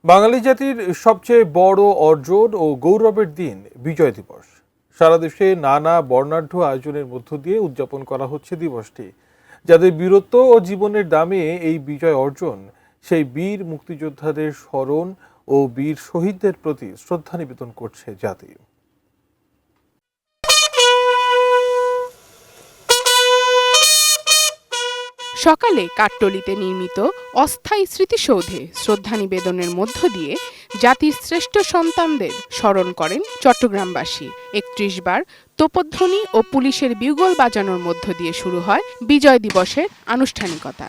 বাঙালি জাতির সবচেয়ে বড় অর্জন ও গৌরবের দিন বিজয় দিবস। সারা দেশে নানা বর্ণাঢ্য আয়োজনের মধ্য দিয়ে উদযাপন করা হচ্ছে দিবসটি। যাদের বীরত্ব ও জীবনের দামে এই বিজয় অর্জন, সেই বীর মুক্তিযোদ্ধাদের স্মরণ ও বীর শহীদদের প্রতি শ্রদ্ধা নিবেদন করছে জাতি। সকালে কাঠটলিতে নির্মিত অস্থায়ী স্মৃতিসৌধে শ্রদ্ধা নিবেদনের মধ্য দিয়ে জাতির শ্রেষ্ঠ সন্তানদের স্মরণ করেন চট্টগ্রামবাসী। ৩১ বার তোপধ্বনি ও পুলিশের বিউগল বাজানোর মধ্য দিয়ে শুরু হয় বিজয় দিবসের আনুষ্ঠানিকতা।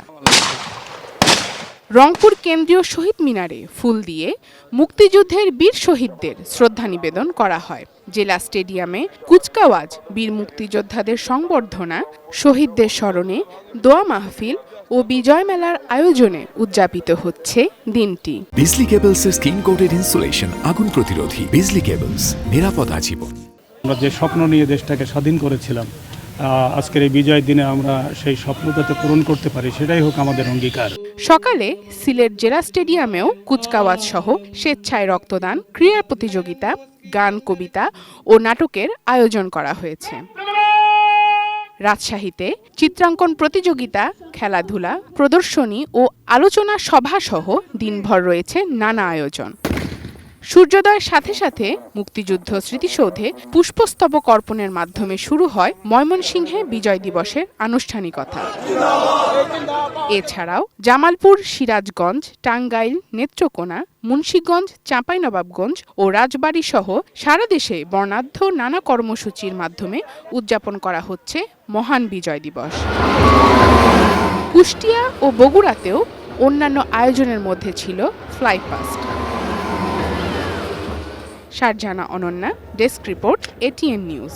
রংপুর কেন্দ্রীয় শহীদ মিনারে ফুল দিয়ে মুক্তিযুদ্ধের বীর শহীদদের শ্রদ্ধা নিবেদন করা হয়। জেলা স্টেডিয়ামে কুচকাওয়াজ বীর মুক্তিযোদ্ধাদের সংবর্ধনা, শহীদদের স্মরণে দোয়া মাহফিল ও বিজয় মেলার আয়োজনে উদযাপিত হচ্ছে দিনটি। বিজলি কেবলসের স্কিন কোটেড ইনসুলেশন আগুন প্রতিরোধী। বিজলি কেবলস, নিরাপদ আজীবন। আমরা যে স্বপ্ন নিয়ে দেশটাকে স্বাধীন করেছিলাম, আজকের এই বিজয় দিনে আমরা সেই স্বপ্ন যাতে পূরণ করতে পারি, সেটাই হোক আমাদের অঙ্গীকার। সকালে সিলেট জেলা স্টেডিয়ামেও কুচকাওয়াজ সহ স্বেচ্ছায় রক্তদান, ক্রীড়া প্রতিযোগিতা, গান, কবিতা ও নাটকের আয়োজন করা হয়েছে। রাজশাহীতে চিত্রাঙ্কন প্রতিযোগিতা, খেলাধুলা, প্রদর্শনী ও আলোচনা সভা সহ দিনভর রয়েছে নানা আয়োজন। সূর্যোদয়ের সাথে সাথে মুক্তিযুদ্ধ স্মৃতিসৌধে পুষ্পস্তবক অর্পণের মাধ্যমে শুরু হয় ময়মনসিংহে বিজয় দিবসের আনুষ্ঠানিকতা। এছাড়াও জামালপুর, সিরাজগঞ্জ, টাঙ্গাইল, নেত্রকোনা, মুন্সিগঞ্জ, চাঁপাইনবাবগঞ্জ ও রাজবাড়ী সহ সারা দেশে বর্ণাঢ্য নানা কর্মসূচির মাধ্যমে উদযাপন করা হচ্ছে মহান বিজয় দিবস। কুষ্টিয়া ও বগুড়াতেও অন্যান্য আয়োজনের মধ্যে ছিল fly past. Sharjana Ananya, desk report, ATN news.